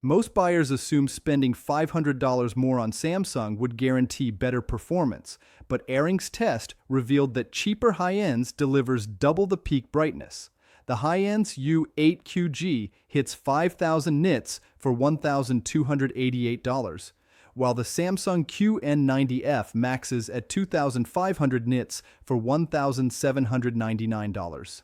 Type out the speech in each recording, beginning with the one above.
Most buyers assume spending $500 more on Samsung would guarantee better performance, but Airing's test revealed that cheaper high-ends delivers double the peak brightness. The Hisense U8QG hits 5,000 nits for $1,288, while the Samsung QN90F maxes at 2,500 nits for $1,799.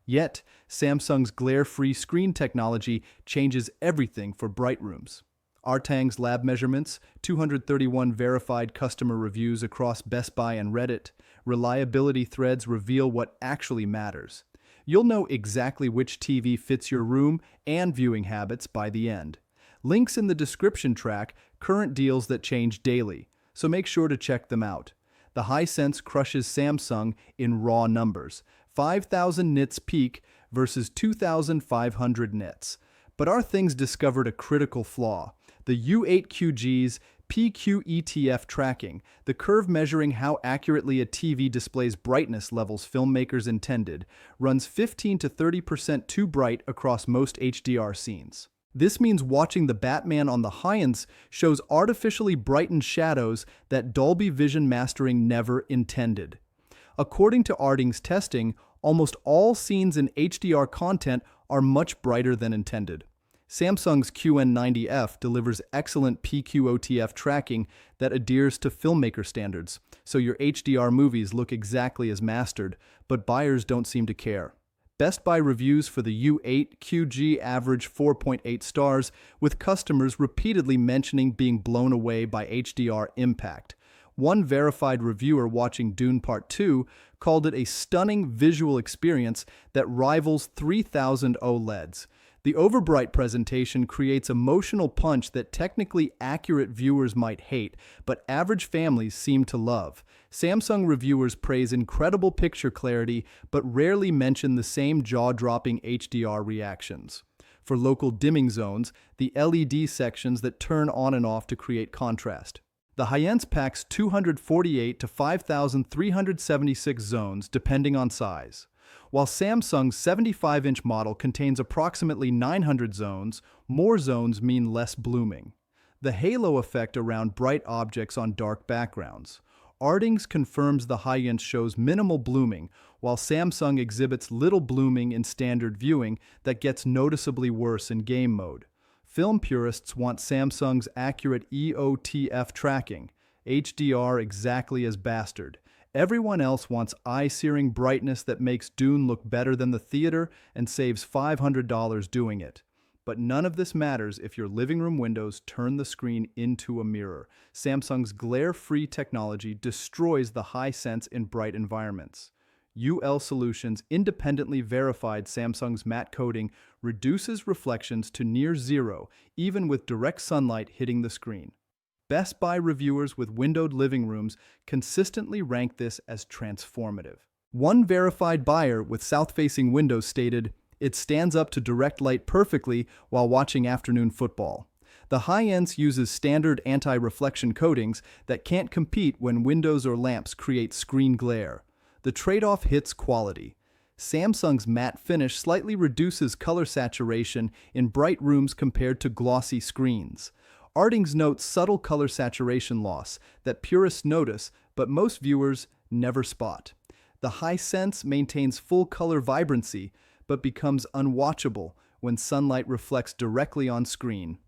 Yet, Samsung's glare-free screen technology changes everything for bright rooms. Artang's lab measurements, 231 verified customer reviews across Best Buy and Reddit, reliability threads reveal what actually matters. You'll know exactly which TV fits your room and viewing habits by the end. Links in the description track current deals that change daily, so make sure to check them out. The Hisense crushes Samsung in raw numbers, 5,000 nits peak versus 2,500 nits. But our things discovered a critical flaw. The U8QG's EOTF tracking, the curve measuring how accurately a TV displays brightness levels filmmakers intended, runs 15 to 30% too bright across most HDR scenes. This means watching the Batman on the Hisense shows artificially brightened shadows that Dolby Vision mastering never intended. According to Artang's testing, almost all scenes in HDR content are much brighter than intended. Samsung's QN90F delivers excellent PQOTF tracking that adheres to filmmaker standards, so your HDR movies look exactly as mastered, but buyers don't seem to care. Best Buy reviews for the U8QG average 4.8 stars, with customers repeatedly mentioning being blown away by HDR impact. One verified reviewer watching Dune Part 2 called it a stunning visual experience that rivals 3,000 OLEDs. The overbright presentation creates emotional punch that technically accurate viewers might hate, but average families seem to love. Samsung reviewers praise incredible picture clarity, but rarely mention the same jaw-dropping HDR reactions. For local dimming zones, the LED sections that turn on and off to create contrast. The Hisense packs 248 to 5,376 zones depending on size. While Samsung's 75-inch model contains approximately 900 zones, more zones mean less blooming. The halo effect around bright objects on dark backgrounds. Artang's confirms the Hisense shows minimal blooming, while Samsung exhibits little blooming in standard viewing that gets noticeably worse in game mode. Film purists want Samsung's accurate EOTF tracking, HDR exactly as bastard. Everyone else wants eye-searing brightness that makes Dune look better than the theater and saves $500 doing it. But none of this matters if your living room windows turn the screen into a mirror. Samsung's glare-free technology destroys the Hisense in bright environments. UL Solutions independently verified Samsung's matte coating reduces reflections to near zero, even with direct sunlight hitting the screen. Best Buy reviewers with windowed living rooms consistently rank this as transformative. One verified buyer with south-facing windows stated, "It stands up to direct light perfectly while watching afternoon football." The Hisense uses standard anti-reflection coatings that can't compete when windows or lamps create screen glare. The trade-off hits quality. Samsung's matte finish slightly reduces color saturation in bright rooms compared to glossy screens. Artang's notes subtle color saturation loss that purists notice, but most viewers never spot. The Hisense maintains full color vibrancy, but becomes unwatchable when sunlight reflects directly on screen.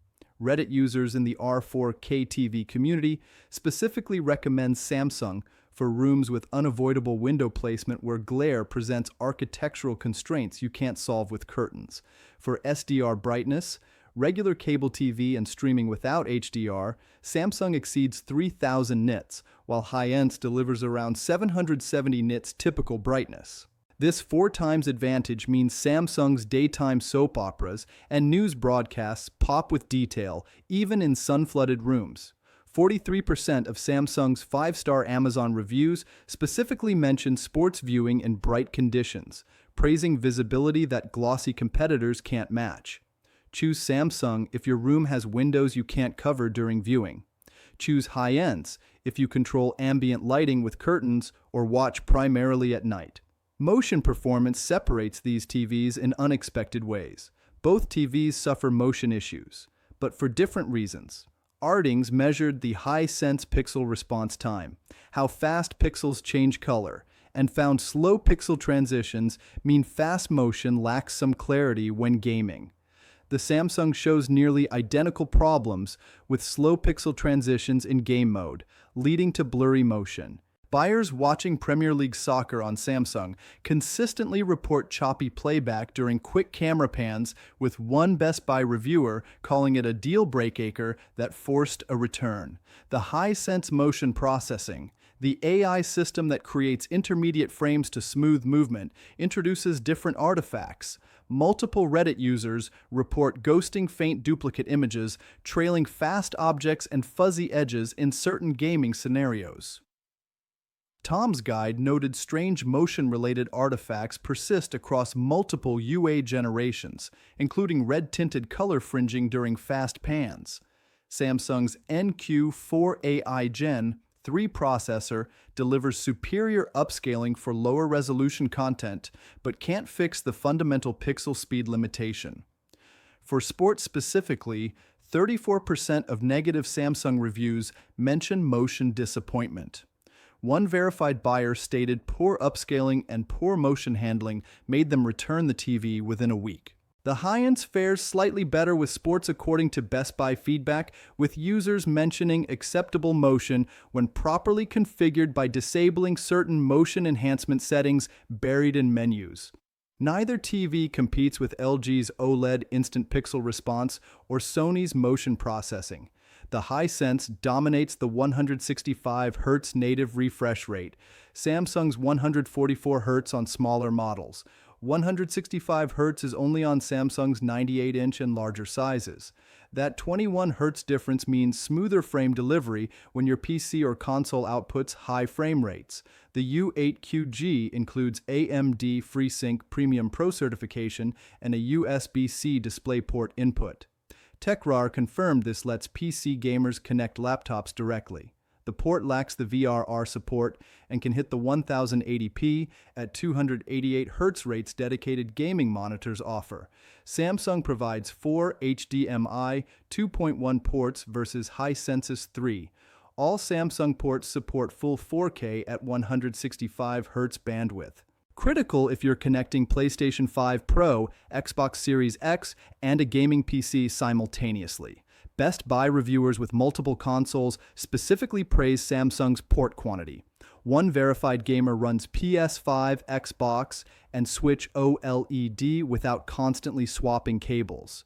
Reddit users in the R4K TV community specifically recommend Samsung for rooms with unavoidable window placement where glare presents architectural constraints you can't solve with curtains. For SDR brightness, regular cable TV and streaming without HDR, Samsung exceeds 3,000 nits, while Hisense delivers around 770 nits typical brightness. This 4 times advantage means Samsung's daytime soap operas and news broadcasts pop with detail, even in sun-flooded rooms. 43% of Samsung's 5-star Amazon reviews specifically mention sports viewing in bright conditions, praising visibility that glossy competitors can't match. Choose Samsung if your room has windows you can't cover during viewing. Choose Hisense if you control ambient lighting with curtains or watch primarily at night. Motion performance separates these TVs in unexpected ways. Both TVs suffer motion issues, but for different reasons. Ardings measured the Hisense pixel response time, how fast pixels change color, and found slow pixel transitions mean fast motion lacks some clarity when gaming. The Samsung shows nearly identical problems with slow pixel transitions in game mode, leading to blurry motion. Buyers watching Premier League soccer on Samsung consistently report choppy playback during quick camera pans, with one Best Buy reviewer calling it a deal breaker that forced a return. The Hisense motion processing, the AI system that creates intermediate frames to smooth movement, introduces different artifacts. Multiple Reddit users report ghosting faint duplicate images, trailing fast objects and fuzzy edges in certain gaming scenarios. Tom's Guide noted strange motion-related artifacts persist across multiple UA generations, including red-tinted color fringing during fast pans. Samsung's NQ4AI Gen 3 processor delivers superior upscaling for lower resolution content, but can't fix the fundamental pixel speed limitation. For sports specifically, 34% of negative Samsung reviews mention motion disappointment. One verified buyer stated poor upscaling and poor motion handling made them return the TV within a week. The Hisense fares slightly better with sports according to Best Buy feedback, with users mentioning acceptable motion when properly configured by disabling certain motion enhancement settings buried in menus. Neither TV competes with LG's OLED instant pixel response or Sony's motion processing. The Hisense dominates the 165 Hz native refresh rate, Samsung's 144 Hz on smaller models. 165 Hz is only on Samsung's 98-inch and larger sizes. That 21 Hz difference means smoother frame delivery when your PC or console outputs high frame rates. The U8QG includes AMD FreeSync Premium Pro certification and a USB-C DisplayPort input. TechRar confirmed this lets PC gamers connect laptops directly. The port lacks the VRR support and can hit the 1080p at 288 Hz rates dedicated gaming monitors offer. Samsung provides 4 HDMI 2.1 ports versus Hisense's 3. All Samsung ports support full 4K at 165 Hz bandwidth. Critical if you're connecting PlayStation 5 Pro, Xbox Series X, and a gaming PC simultaneously. Best Buy reviewers with multiple consoles specifically praise Samsung's port quantity. One verified gamer runs PS5, Xbox, and Switch OLED without constantly swapping cables.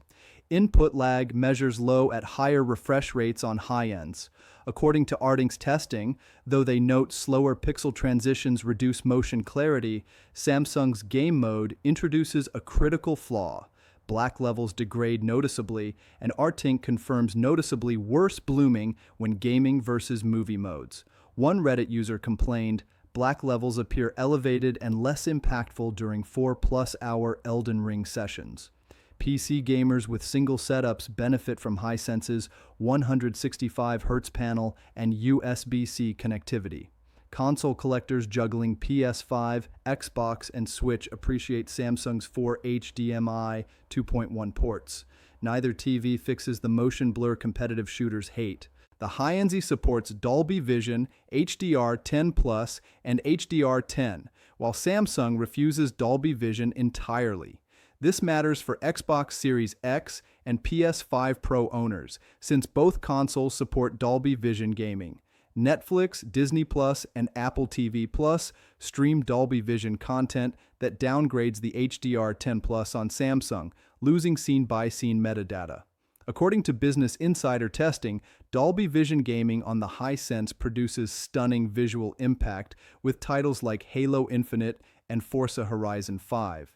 Input lag measures low at higher refresh rates on high ends. According to Ardings testing, though they note slower pixel transitions reduce motion clarity, Samsung's game mode introduces a critical flaw. Black levels degrade noticeably, and Ardings confirms noticeably worse blooming when gaming versus movie modes. One Reddit user complained, black levels appear elevated and less impactful during 4-plus-hour Elden Ring sessions. PC gamers with single setups benefit from Hisense's 165 Hz panel and USB-C connectivity. Console collectors juggling PS5, Xbox, and Switch appreciate Samsung's 4 HDMI 2.1 ports. Neither TV fixes the motion blur competitive shooters hate. The Hisense supports Dolby Vision, HDR10+, and HDR10, while Samsung refuses Dolby Vision entirely. This matters for Xbox Series X and PS5 Pro owners, since both consoles support Dolby Vision gaming. Netflix, Disney+, and Apple TV+ stream Dolby Vision content that downgrades the HDR10+ on Samsung, losing scene-by-scene metadata. According to Business Insider testing, Dolby Vision gaming on the Hisense produces stunning visual impact with titles like Halo Infinite and Forza Horizon 5.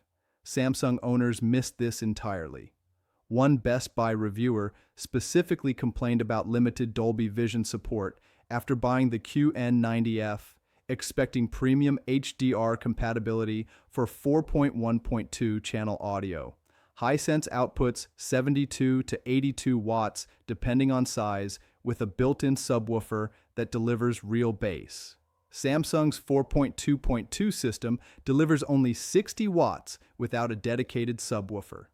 Samsung owners missed this entirely. One Best Buy reviewer specifically complained about limited Dolby Vision support after buying the QN90F, expecting premium HDR compatibility for 4.1.2 channel audio. Hisense outputs 72 to 82 watts depending on size, with a built-in subwoofer that delivers real bass. Samsung's 4.2.2 system delivers only 60 watts without a dedicated subwoofer.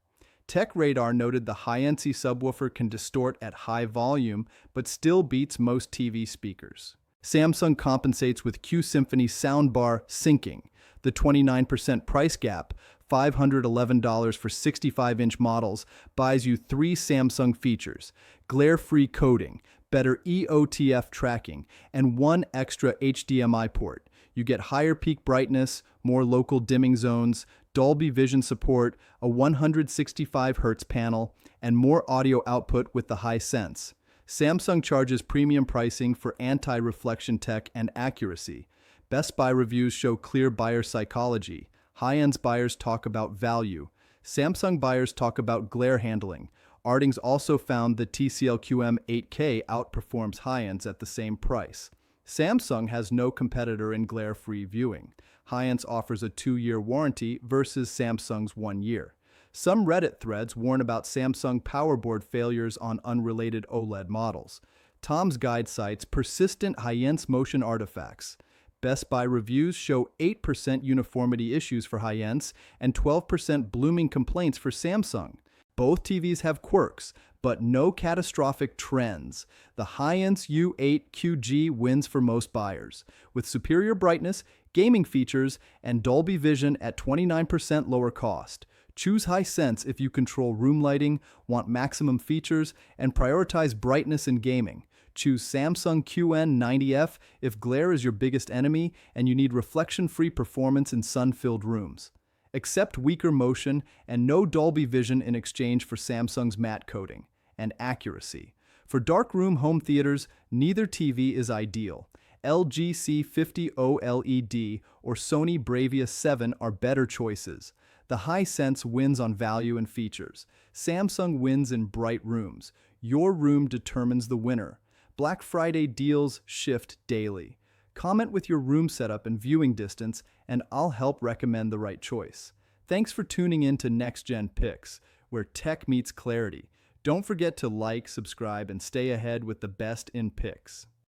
Tech Radar noted the Hisense subwoofer can distort at high volume, but still beats most TV speakers. Samsung compensates with Q Symphony soundbar syncing. The 29% price gap, $511 for 65-inch models, buys you 3 Samsung features: glare-free coating, better EOTF tracking, and 1 extra HDMI port. You get higher peak brightness, more local dimming zones, Dolby Vision support, a 165 Hz panel, and more audio output with the Hisense. Samsung charges premium pricing for anti-reflection tech and accuracy. Best Buy reviews show clear buyer psychology. High-end buyers talk about value. Samsung buyers talk about glare handling. Ardings also found the TCL QM8K outperforms high-ends at the same price. Samsung has no competitor in glare-free viewing. Hisense offers a 2-year warranty versus Samsung's 1 year. Some Reddit threads warn about Samsung powerboard failures on unrelated OLED models. Tom's Guide cites persistent Hisense motion artifacts. Best Buy reviews show 8% uniformity issues for Hisense and 12% blooming complaints for Samsung. Both TVs have quirks, but no catastrophic trends. The Hisense U8QG wins for most buyers, with superior brightness, gaming features, and Dolby Vision at 29% lower cost. Choose Hisense if you control room lighting, want maximum features, and prioritize brightness and gaming. Choose Samsung QN90F if glare is your biggest enemy and you need reflection-free performance in sun-filled rooms. Accept weaker motion and no Dolby Vision in exchange for Samsung's matte coating and accuracy. For dark-room home theaters, neither TV is ideal. LG C50 OLED or Sony Bravia 7 are better choices. The Hisense wins on value and features. Samsung wins in bright rooms. Your room determines the winner. Black Friday deals shift daily. Comment with your room setup and viewing distance, and I'll help recommend the right choice. Thanks for tuning in to NextGen Picks, where tech meets clarity. Don't forget to like, subscribe, and stay ahead with the best in picks.